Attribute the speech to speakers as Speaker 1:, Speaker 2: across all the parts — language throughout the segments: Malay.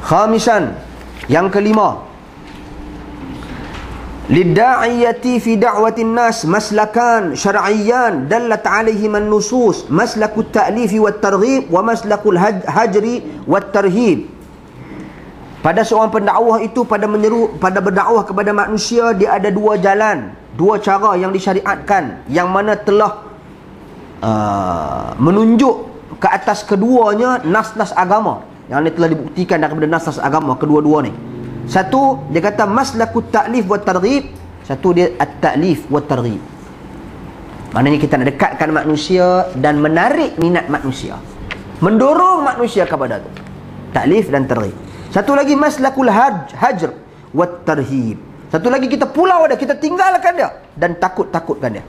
Speaker 1: Khamisan, yang kelima, lidda'iyati fi da'watin nas maslakan syar'iyyan dallat 'alaihi an-nusus maslakut ta'lifi wat targhib wa maslakul hajri wat tarhib. Pada seorang pendakwah itu pada berdakwah kepada manusia, dia ada dua jalan, dua cara yang disyariatkan, yang mana telah menunjuk ke atas keduanya nas-nas agama, yang ini telah dibuktikan daripada nas-nas agama kedua-dua ni. Satu, dia kata maslakut ta'lif wa targhib. Satu dia at-ta'lif wa targhib. Maknanya kita nak dekatkan manusia dan menarik minat manusia, mendorong manusia kepada tu. Ta'lif dan targhib. Satu lagi maslakul hajr wa tarhib. Satu lagi kita pulau dia, kita tinggalkan dia dan takut-takutkan dia.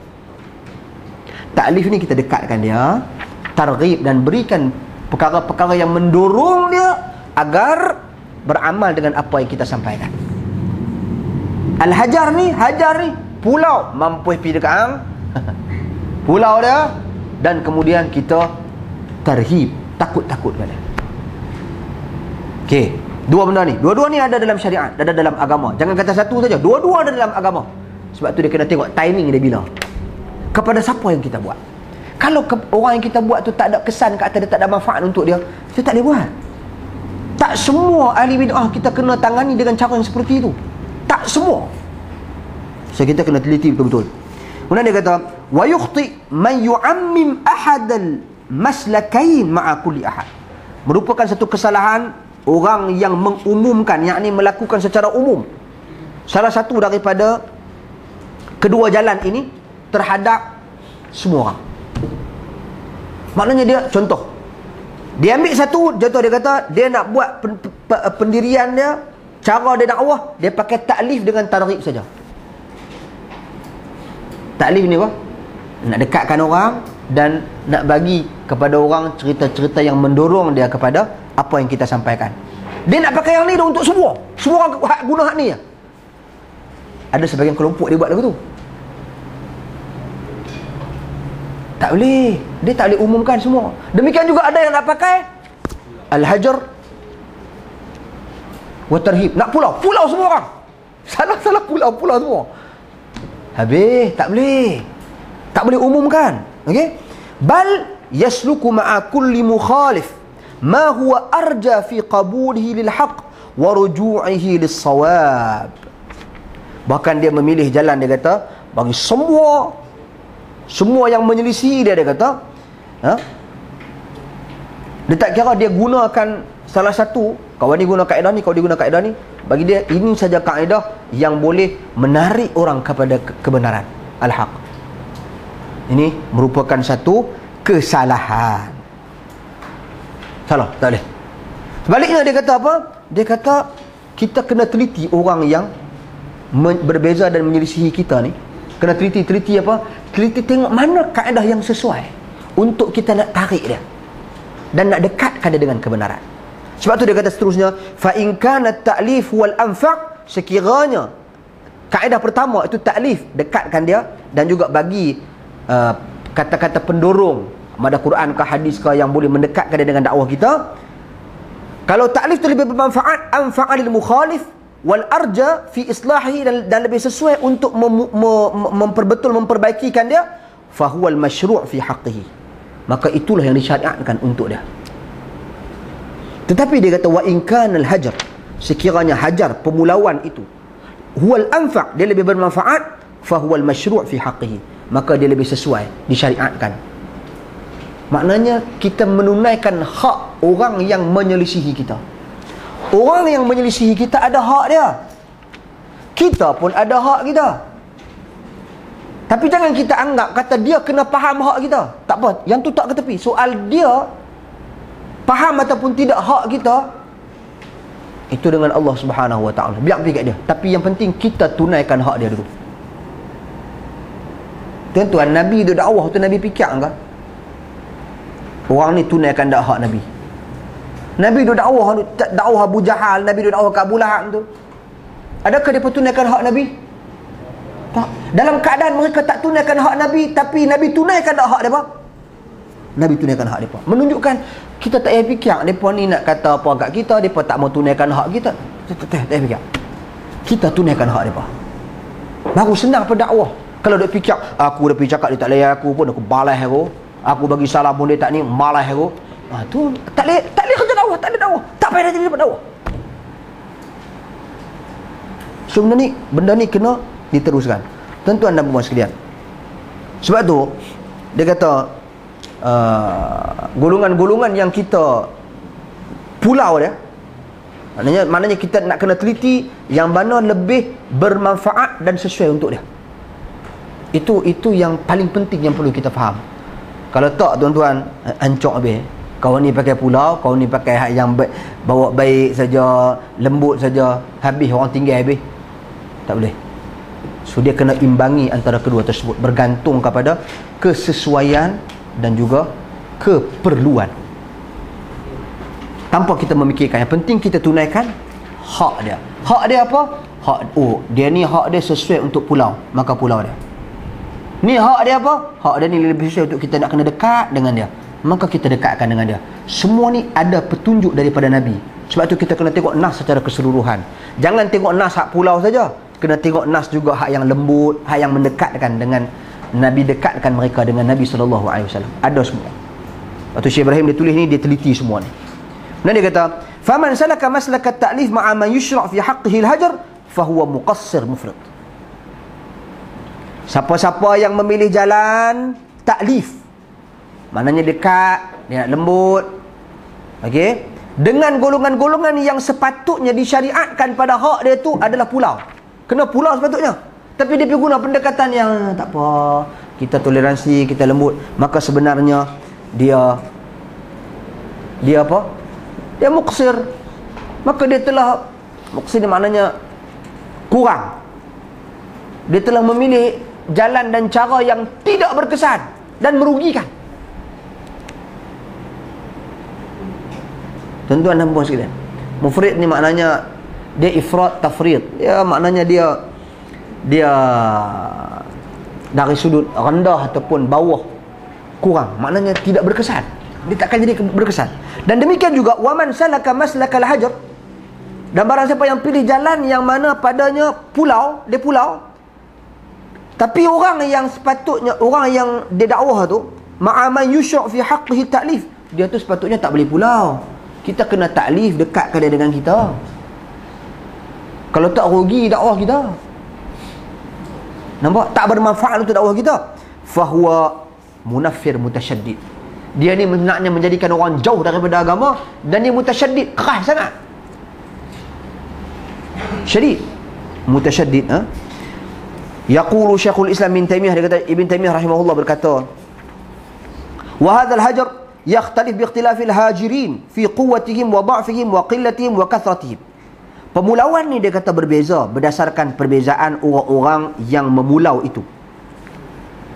Speaker 1: Ta'lif ni kita dekatkan dia, targhib dan berikan perkara-perkara yang mendorong dia agar beramal dengan apa yang kita sampaikan. Al-hajar ni, pulau mampu pergi dekat hang pulau dia, dan kemudian kita tarhib, takut-takutkan dia. Okey, dua benda ni, dua-dua ni ada dalam syariat, ada dalam agama. Jangan kata satu saja, dua-dua ada dalam agama. Sebab tu dia kena tengok timing dia bila, kepada siapa yang kita buat. Kalau orang yang kita buat tu tak ada kesan kat atas dia, tak ada manfaat untuk dia, kita tak boleh buat. Tak semua ahli bid'ah kita kena tangani dengan cara yang seperti itu. Tak semua. So kita kena teliti betul-betul. Kemudian dia kata, wa yukhti man yu'ammim ahadal maslakain ma'a kulli ahad. Merupakan satu kesalahan orang yang mengumumkan, yakni melakukan secara umum salah satu daripada kedua jalan ini terhadap semua orang. Maknanya dia, contoh, dia ambil satu, contoh dia kata dia nak buat pendirian dia, cara dia dakwah, dia pakai ta'lif dengan targhib saja. Ta'lif ni apa? Nak dekatkan orang dan nak bagi kepada orang cerita-cerita yang mendorong dia kepada apa yang kita sampaikan. Dia nak pakai yang ni dah untuk semua. Semua orang guna hak ni. Ada sebagian kelompok dia buat lagu tu. Tak boleh. Dia tak boleh umumkan semua. Demikian juga ada yang nak pakai al-hajar wa tarhib. Nak pulau semua orang. Salah pulau semua. Habis, tak boleh. Tak boleh umumkan. Okey? Bal yasluku ma'a kulli mukhalif ma huwa arja fi qabulihi lil haqq wa ruju'ihi lis sawab. Bahkan dia memilih jalan, dia kata bagi semua yang menyelisihi dia kata, dia tak kira dia gunakan salah satu, kawan ni guna kaedah ni, kawan dia guna kaedah ni, bagi dia ini saja kaedah yang boleh menarik orang kepada kebenaran, al-haq. Ini merupakan satu kesalahan. Salah, tak boleh. Sebaliknya dia kata apa? Dia kata kita kena teliti orang yang berbeza dan menyelisihi kita ni. Kena teliti apa? Teliti tengok mana kaedah yang sesuai untuk kita nak tarik dia dan nak dekatkan dia dengan kebenaran. Sebab tu dia kata seterusnya, fa in kana ta'lif wal anfa', sekiranya kaedah pertama itu ta'lif, dekatkan dia, dan juga bagi kata-kata pendorong ada Quran ke hadis ke yang boleh mendekatkan dia dengan dakwah kita. Kalau ta'lif itu lebih bermanfaat, anfa'alil mukhalif wal arja fi islahi, dan lebih sesuai untuk memperbaikikan dia, fahuwal masyru' fi haqqihi, maka itulah yang disyariatkan untuk dia. Tetapi dia kata wa in kana al hajar, sekiranya hajar, pemulauan itu, huwal anfa', dia lebih bermanfaat, fahuwal masyru' fi haqqihi, maka dia lebih sesuai, disyariatkan. Maknanya kita menunaikan hak orang yang menyelisihi kita. Orang yang menyelisihi kita ada hak dia, kita pun ada hak kita. Tapi jangan kita anggap kata dia kena faham hak kita. Tak apa, yang tu tak ke tepi. Soal dia faham ataupun tidak hak kita, itu dengan Allah Subhanahu Wa Taala. Biar pergi kat dia. Tapi yang penting kita tunaikan hak dia dulu. Tuan-tuan, Nabi tu dakwah tu, Nabi fikir ke orang ni tunaikan tak hak Nabi? Nabi duk dakwah Abu Jahal, Nabi duk dakwah ke Abu Lahab tu, adakah dia tunaikan hak Nabi? Tak. Dalam keadaan mereka tak tunaikan hak Nabi, tapi Nabi tunaikan tak hak mereka? Nabi tunaikan hak mereka. Menunjukkan Kita tak payah fikir mereka ni nak kata apa kat kita, mereka tak mau tunaikan hak kita. Tak payah fikir. Kita tunaikan hak mereka. Baru senang berdakwah. Kalau dia fikir, aku dah pergi cakap dia tak layan aku pun, aku balas aku. Aku bagi salam pun dia tak ni, malas aku. Tu tak boleh kerja dakwah, tak boleh dakwah. Tak payah jadi dapat dakwah. So benda ni kena diteruskan. Tuan-tuan dan puan sekalian. Sebab tu dia kata golongan-golongan yang kita pulau dia, maknanya kita nak kena teliti yang mana lebih bermanfaat dan sesuai untuk dia. Itu yang paling penting yang perlu kita faham. Kalau tak tuan-tuan, ancok habis. Kau ni pakai pulau, kau ni pakai hak yang bawa baik saja, lembut saja, habis orang tinggal habis. Tak boleh. So dia kena imbangi antara kedua tersebut, bergantung kepada kesesuaian dan juga keperluan. Tanpa kita memikirkan, yang penting kita tunaikan hak dia. Hak dia apa? Dia ni hak dia sesuai untuk pulau, maka pulau dia. Ni hak dia apa? Hak dia ni lebih sesuai untuk kita nak kena dekat dengan dia, maka kita dekatkan dengan dia. Semua ni ada petunjuk daripada Nabi. Sebab tu kita kena tengok nas secara keseluruhan. Jangan tengok nas hak pulau saja, kena tengok nas juga hak yang lembut, hak yang mendekatkan dengan Nabi, dekatkan mereka dengan Nabi SAW. Ada semua. Waktu Syekh Ibrahim dia tulis ni, dia teliti semua ni. Dan dia kata, "Faman salaka maslaka at-ta'lif ma'a man yushra' fi haqqihi al-hajar, fahuwa muqassir mufrid." Siapa-siapa yang memilih jalan taklif, maknanya dekat, dia nak lembut, okey, dengan golongan-golongan yang sepatutnya disyariatkan pada hak dia tu adalah pulau. Kena pulau sepatutnya. Tapi dia pergi guna pendekatan yang tak apa, kita toleransi, kita lembut, maka sebenarnya dia apa? Dia muqsir. Maka dia telah muqsir, maknanya kurang. Dia telah memilih jalan dan cara yang tidak berkesan dan merugikan. Tuan-tuan dan puan sekalian, mufrid ni maknanya dia ifrat tafrid. Ya, maknanya dia dari sudut rendah ataupun bawah, kurang, maknanya tidak berkesan. Dia takkan jadi berkesan. Dan demikian juga waman salaka maslakal hajar, dan barang siapa yang pilih jalan yang mana padanya pulau, dia pulau, tapi orang yang sepatutnya, orang yang dia dakwah tu, ma'aman yusyra' fi haqqihi ta'lif, dia tu sepatutnya tak boleh pulau. Kita kena taklif, dekatkan dia dengan kita. Kalau tak, rugi dakwah kita. Nampak? Tak bermanfaat untuk dakwah kita. Fahuwa munaffir mutasyaddid. Dia ni naknya menjadikan orang jauh daripada agama, dan dia mutasyaddid, keras sangat. Syadid, mutasyaddid. Yaqulu Syekhul Islam Ibn Taimiyah, dia kata, Ibn Taimiyah rahimahullah berkata, wa hadzal hajar yakhtalif bi ikhtilafil hajirin fi quwwatihim wa dha'fihim wa qillatihim wa kathratihim. Pemulauan ni dia kata berbeza berdasarkan perbezaan orang-orang yang memulau itu.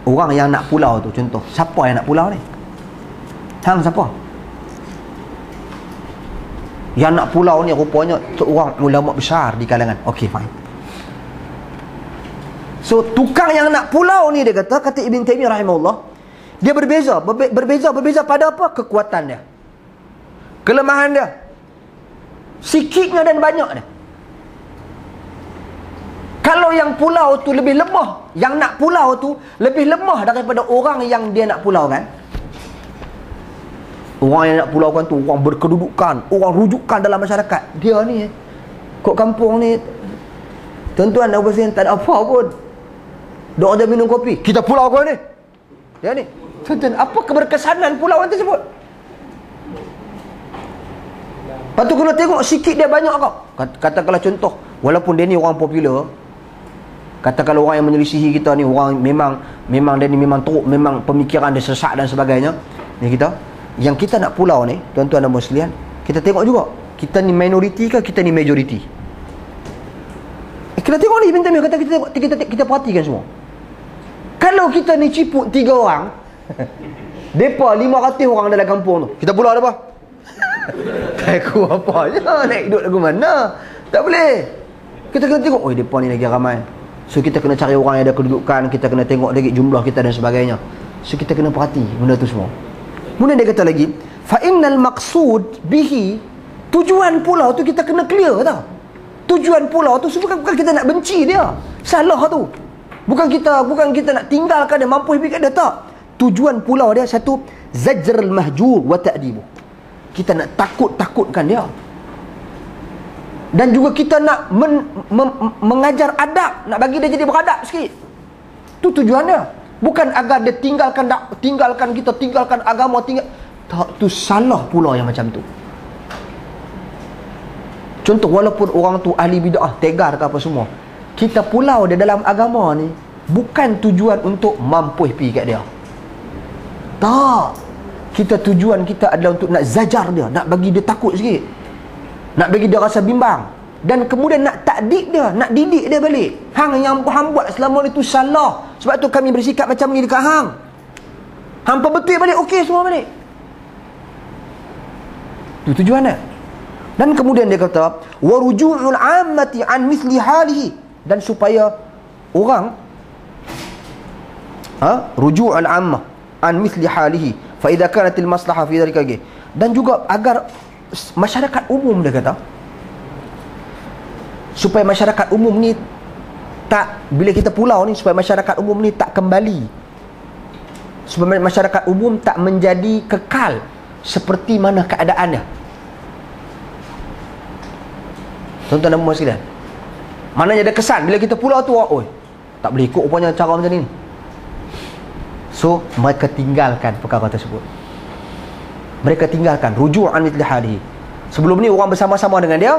Speaker 1: Orang yang nak pulau tu, contoh, siapa yang nak pulau ni? Hang siapa? Yang nak pulau ni rupanya orang ulama besar di kalangan. Okey, fine. So tukang yang nak pulau ni, dia kata Ibn Taimiyah rahimahullah, dia berbeza pada apa? Kekuatan dia, kelemahan dia, sikitnya dan banyak dia. Kalau yang pulau tu lebih lemah, yang nak pulau tu lebih lemah daripada orang yang dia nak pulau kan. Orang yang nak pulau kan tu orang berkedudukan, orang rujukan dalam masyarakat. Dia ni kok kampung ni, tuan-tuan dan puan, tak ada apa pun. Dok ada minum kopi, kita pulau kau ni. Dia ni, tuan-tuan, apa keberkesanan pulauan tersebut? Lepas tu kena tengok sikit dia banyak kau. Katakanlah contoh, walaupun dia ni orang popular, katakanlah orang yang menyelisihi kita ni, orang memang dia ni memang teruk, memang pemikiran dia sesat dan sebagainya. Ni kita, yang kita nak pulau ni, tuan-tuan dan puan sekalian, kita tengok juga, kita ni minoriti ke kita ni majoriti. Kita tengok ni Ibn Taimiyah kata, kita perhatikan semua. Kalau kita ni ciput 3 orang, depa 500 orang dalam kampung tu, kita pulau ada apa? Aku apa je nak hidup lagu mana? Tak boleh. Kita kena tengok, oi depa ni lagi ramai. So kita kena cari orang yang ada kedudukan, kita kena tengok lagi jumlah kita dan sebagainya. So kita kena perhati benda tu semua. Kemudian dia kata lagi, fa innal maqsud bihi, tujuan pulau tu kita kena clear tau. Tujuan pulau tu bukan kita nak benci dia. Salah tu. Bukan kita nak tinggalkan dia, mampu hidup kat dia, tak. Tujuan pulau dia satu, zajrul mahjur wa ta'dibu. Kita nak takutkan dia. Dan juga kita nak mengajar adab, nak bagi dia jadi beradab sikit. Tu tujuan dia. Bukan agar dia tinggalkan kita, tinggalkan agama, tak, tu salah pulau yang macam tu. Contoh, walaupun orang tu ahli bid'ah, tegar ke apa semua, kita pulau dia dalam agama ni bukan tujuan untuk mampu pergi kat dia. Tak. Tujuan kita adalah untuk nak zajar dia, nak bagi dia takut sikit, nak bagi dia rasa bimbang, dan kemudian nak takdik dia, nak didik dia balik. Hang yang hang buat selama ni tu salah, sebab tu kami bersikap macam ni dekat hang. Hang perbetul balik, okey semua balik. Itu tujuan dia. Dan kemudian dia kata waruju'ul 'ammati an mithli halihi, dan supaya orang ruju'ul 'ammah an mithli halihi fa idza kanatil maslahah fi dhalika, dan juga agar masyarakat umum, dia kata, supaya masyarakat umum ni tak, bila kita pulau ni, supaya masyarakat umum ni tak kembali, supaya masyarakat umum tak menjadi kekal seperti mana keadaan dia. Tuan-tuan dan puan sekalian, maknanya ada kesan bila kita pulau tu, oi, tak boleh ikut rupanya cara macam ni. So mereka tinggalkan perkara tersebut. Mereka tinggalkan ruju'an mithli halihi. Sebelum ni orang bersama-sama dengan dia,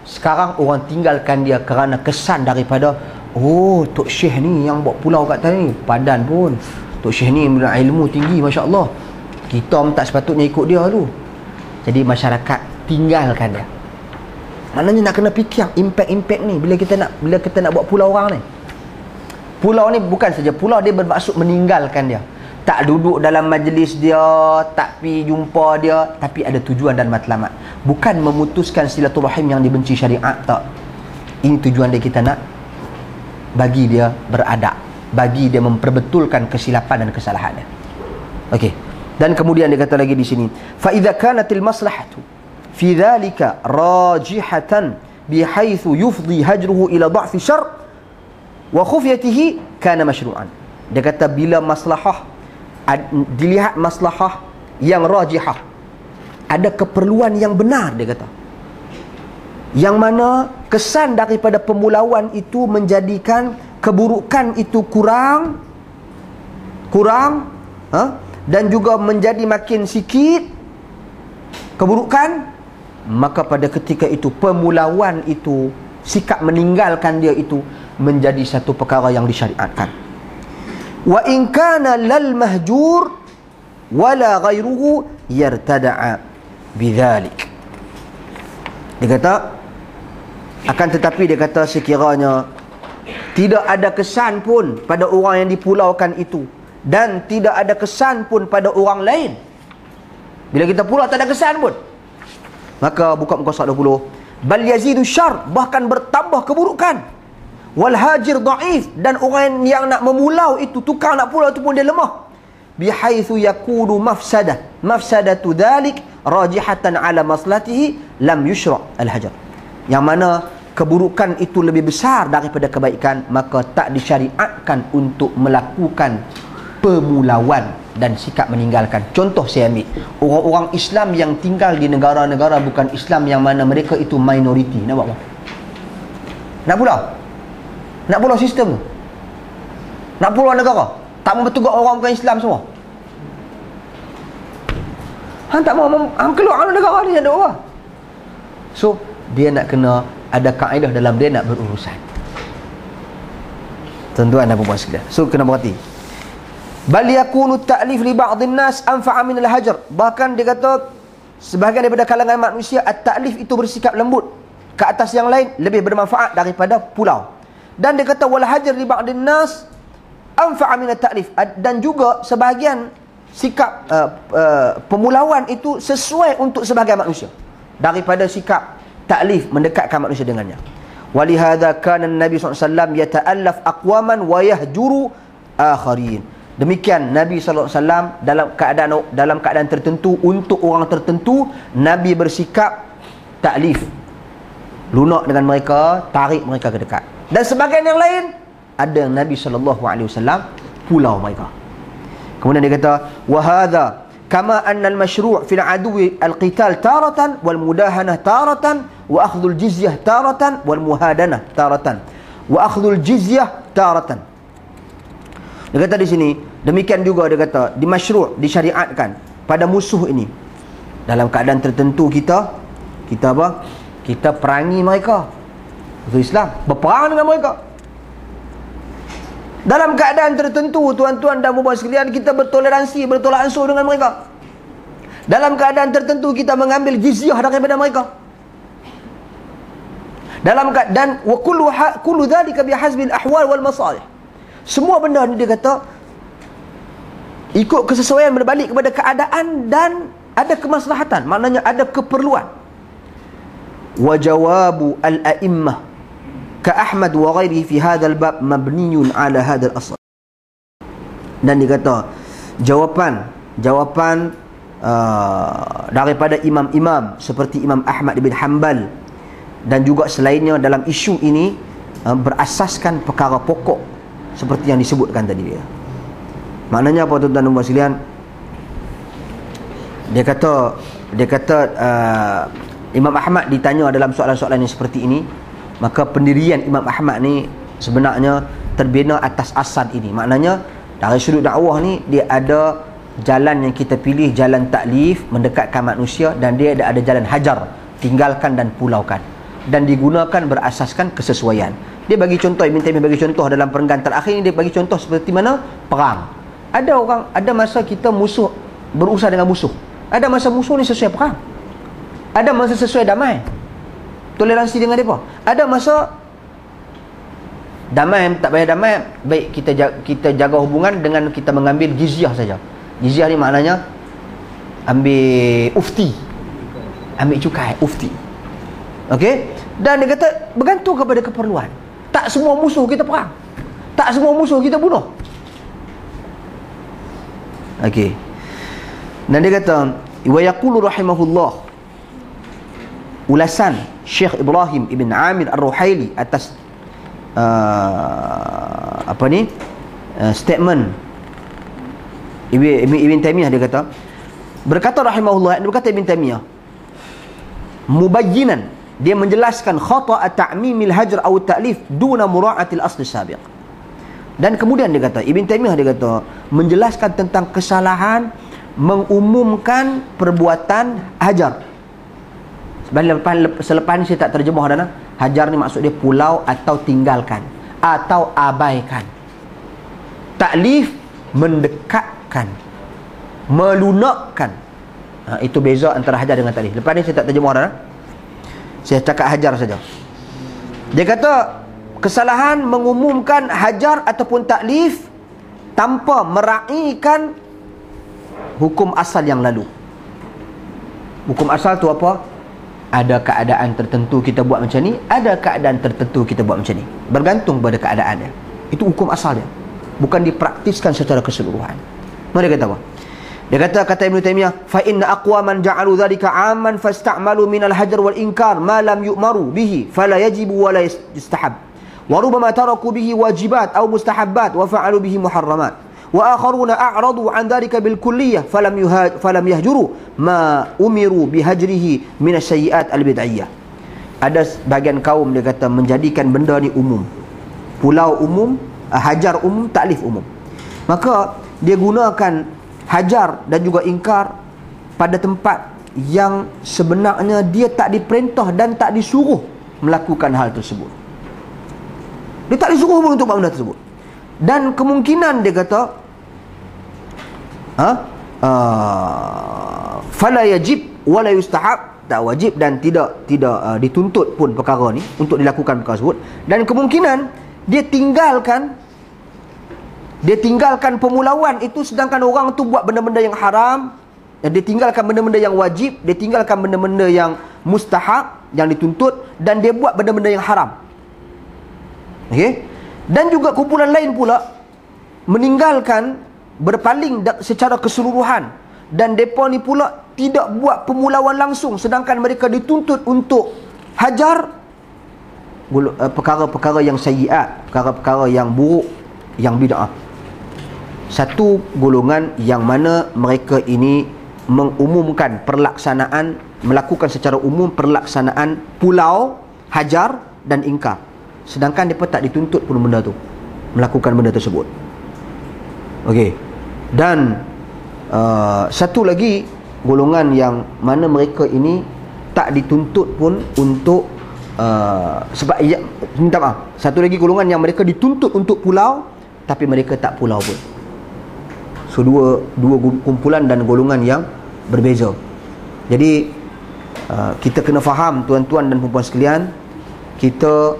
Speaker 1: sekarang orang tinggalkan dia kerana kesan daripada, oh, Tok Syekh ni yang buat pulau kat atas ni padan pun, Tok Syekh ni ilmu tinggi, masya-Allah, kita tak sepatutnya ikut dia tu. Jadi masyarakat tinggalkan dia. Maknanya nak kena fikir impact ni bila kita nak buat pulau orang ni. Pulau ni bukan saja pulau, dia bermaksud meninggalkan dia. Tak duduk dalam majlis dia, tak pi jumpa dia, tapi ada tujuan dan matlamat. Bukan memutuskan silaturahim yang dibenci syariat, tak. Ini tujuan dia, kita nak bagi dia beradab, bagi dia memperbetulkan kesilapan dan kesalahan dia. Okey. Dan kemudian dia kata lagi di sini, fa idza kanatil maslahatu fi dhalika rajihatan bihaitsu yufdi hajruhu ila dha'fi syarr wa khufyatihi kana masyru'an. Dia kata bila maslahah, dilihat maslahah yang rajihah, ada keperluan yang benar, dia kata, yang mana kesan daripada pemulauan itu menjadikan keburukan itu kurang, dan juga menjadi makin sikit keburukan, maka pada ketika itu pemulauan itu, sikap meninggalkan dia itu menjadi satu perkara yang disyariatkan. Wa in kana lal mahjur wala ghairuhu yartada'a bidzalik. Dia kata, akan tetapi dia kata sekiranya tidak ada kesan pun pada orang yang dipulaukan itu, dan tidak ada kesan pun pada orang lain. Bila kita pulau tak ada kesan pun, maka buka muka surat 20, bal yazidu syarr, bahkan bertambah keburukan. Wal hajir dhaif, dan orang yang nak memulau itu, tukang nak pulau itu pun dia lemah. Bihaitsu yakunu mafsadatu dhalik rajihatan ala maslahatihi lam yushra' al-hajar. Yang mana keburukan itu lebih besar daripada kebaikan, maka tak disyariatkan untuk melakukan pemulauan dan sikap meninggalkan. Contoh saya ambil, orang-orang Islam yang tinggal di negara-negara bukan Islam, yang mana mereka itu minoriti, nak buat apa? Nak pulau sistem tu, nak pulau negara, tak mau bertugas orang bukan Islam semua. Hang tak mau keluar negara ni, ada orang. So dia nak kena ada kaedah dalam dia nak berurusan. Tuan-tuan dan puan-puan sekalian, so kena berhati. Bal yakunu ta'lif li ba'dhin nas anfa'a min al-hajar. Bahkan dia kata sebahagian daripada kalangan manusia, at-ta'lif itu bersikap lembut ke atas yang lain lebih bermanfaat daripada pulau. Dan dia kata wal hajar li ba'dhin nas anfa'a min at-ta'lif, dan juga sebahagian sikap pemulauan itu sesuai untuk sebahagian manusia daripada sikap ta'lif, mendekatkan manusia dengannya. Walihadza kana an-nabi sallallahu alaihi wasallam yata'allaf aqwaman wa yahjuru akharin. Demikian Nabi sallallahu alaihi wasallam dalam keadaan tertentu, untuk orang tertentu, Nabi bersikap taklif, lunak dengan mereka, tarik mereka ke dekat. Dan sebagian yang lain, ada Nabi sallallahu alaihi wasallam pulau mereka. Kemudian dia kata, wa hadha kama anna al-mashru' fil adwi al-qital taratan wal mudahanah taratan wa akhdhul jizyah taratan wal muhadanah taratan wa akhdhul jizyah taratan. Dia kata di sini, demikian juga dia kata di masyru', disyariatkan pada musuh ini. Dalam keadaan tertentu kita apa? Kita perangi mereka. Musuh Islam, berperang dengan mereka. Dalam keadaan tertentu, tuan-tuan dan puan-puan sekalian, kita bertoleransi, bertolak ansur dengan mereka. Dalam keadaan tertentu, kita mengambil jizyah daripada mereka. Dalam dan wa kullu dhalika bihasbil ahwal wal masalih. Semua benda ni dia kata ikut kesesuaian, berbalik kepada keadaan dan ada kemaslahatan, maknanya ada keperluan. Wa jawabu al-a'immah ka Ahmad wa ghairihi fi hadzal bab mabniyun ala hadzal asl. Dan dia kata jawapan daripada imam-imam seperti Imam Ahmad bin Hanbal dan juga selainnya dalam isu ini berasaskan perkara pokok seperti yang disebutkan tadi dia. Maknanya apa, tuan-tuan dan puan sekalian? Dia kata Imam Ahmad ditanya dalam soalan-soalan yang seperti ini, maka pendirian Imam Ahmad ni sebenarnya terbina atas asas ini. Maknanya dari sudut dakwah ni dia ada jalan yang kita pilih, jalan taklif, mendekatkan manusia, dan dia ada jalan hajar, tinggalkan dan pulaukan, dan digunakan berasaskan kesesuaian. Dia bagi contoh, Ibn Taimiyah bagi contoh dalam perenggan terakhir ini, dia bagi contoh seperti mana perang. Ada masa kita musuh berurusan dengan musuh, ada masa musuh ni sesuai perang, ada masa sesuai damai, toleransi dengan mereka. Ada masa damai, tak payah damai, baik kita jaga hubungan dengan kita mengambil jizyah saja. Jizyah ni maknanya ambil ufti, ambil cukai, ufti. Okey? Dan dia kata bergantung kepada keperluan. Tak semua musuh kita perang, tak semua musuh kita bunuh. Okey. Dan dia kata wa yaqulu rahimahullah, ulasan Syekh Ibrahim Ibn Amir Ar-Ruhaili atas statement Ibn Taimiyah. Dia kata, berkata rahimahullah, dia berkata Ibn Taimiyah mubayyinan, dia menjelaskan khata' ta'mimil hajr atau ta'lif duna mura'atil asli sabiq. Dan kemudian dia kata, Ibn Taimiyah dia kata menjelaskan tentang kesalahan mengumumkan perbuatan hajar. Selepas ni saya tak terjemah dah. Hajar ni maksud dia pulau atau tinggalkan atau abaikan. Taklif mendekatkan, melunakkan. Itu beza antara hajar dengan taklif. Lepas ni saya tak terjemah dah. Saya cakap hajar saja. Dia kata kesalahan mengumumkan hajar ataupun taklif tanpa meraihkan hukum asal yang lalu. Hukum asal tu apa? Ada keadaan tertentu kita buat macam ni, ada keadaan tertentu kita buat macam ni. Bergantung pada keadaannya. Itu hukum asalnya, bukan dipraktiskan secara keseluruhan. Mari dia kata apa? Dia kata Ibn Taimiyah, fa inna aqwaman ja'alu dhalika 'amman fasta'malu min al-hajar wal inkar ma lam yu'maru bihi fala yajibu wa la yustahab. Wa rubbama taraku bihi wajibat aw mustahabbat wa fa'alu bihi muharramat. Wa akharuna a'radu 'an dhalika bil kulliyah falam yahjuru ma umiru bihajrihi min as-sayyi'at al-bid'iyyah. Ada sebagian kaum dia kata menjadikan benda ni umum. Pulau umum, hajar umum, taklif umum. Maka dia gunakan hajar dan juga ingkar pada tempat yang sebenarnya dia tak diperintah dan tak disuruh melakukan hal tersebut. Dia tak disuruh pun untuk buat benda tersebut. Dan kemungkinan dia kata fala yajib wala yustahab, tak wajib dan tidak dituntut pun perkara ni untuk dilakukan perkara tersebut. Dan kemungkinan dia tinggalkan pemulauan itu, sedangkan orang tu buat benda-benda yang haram, dan dia tinggalkan benda-benda yang wajib, dia tinggalkan benda-benda yang mustahab, yang dituntut, dan dia buat benda-benda yang haram. Okey? Dan juga kumpulan lain pula meninggalkan berpaling secara keseluruhan, dan mereka ni pula tidak buat pemulauan langsung, sedangkan mereka dituntut untuk hajar perkara-perkara yang sayyiat, perkara-perkara yang buruk, yang bid'ah. Satu golongan yang mana mereka ini mengumumkan pelaksanaan, melakukan secara umum pelaksanaan pulau, hajar dan ingkar, sedangkan mereka tak dituntut pun benda tu, melakukan benda tersebut. Okey. Dan satu lagi golongan yang mana mereka ini tak dituntut pun untuk sebab minta maaf, satu lagi golongan yang mereka dituntut untuk pulau tapi mereka tak pulau pun. So dua kumpulan dan golongan yang berbeza. Jadi kita kena faham, tuan-tuan dan puan-puan sekalian, kita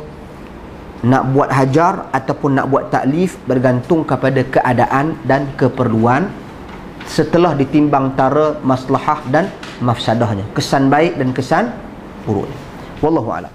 Speaker 1: nak buat hajar ataupun nak buat taklif bergantung kepada keadaan dan keperluan, setelah ditimbang tara maslahah dan mafsadahnya, kesan baik dan kesan buruk. Wallahu a'lam.